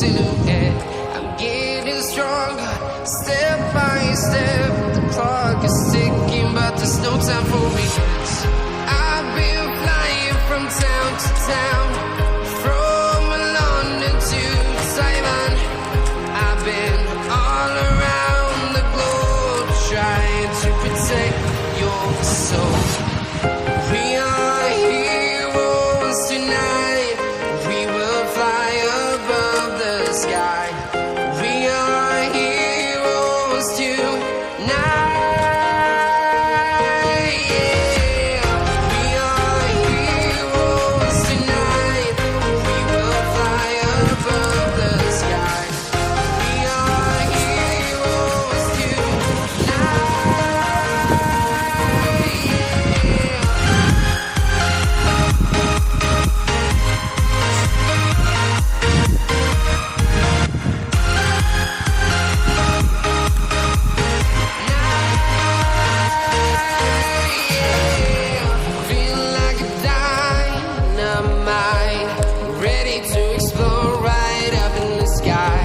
silhouette. I'm getting stronger, step by step. The clock is ticking, but there's no time for regrets. I've been flying from town to town, from London to Taiwan. I've been all around the globe trying to protect your soul. We are heroes tonight. We will fly above the sky. We are heroes tonight. Yeah. We are heroes tonight. We will fly above the sky. We are heroes feel like a dynamite, ready to explode right up in the sky.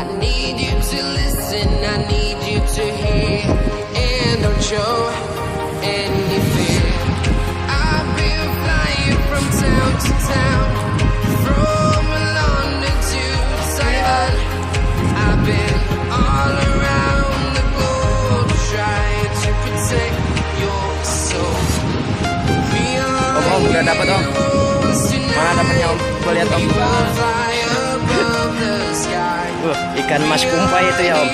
I need you to listen, I need you to hear, and don't show any fear. I've been flying from town to town, from London to Taiwan. I've been all around the globe trying to protect your soul. We are Om, udah dapat om. heroes Mana dapatnya om? Gua lihat om. tonight. We will fly above the sky. Ikan mas kumpay itu ya om.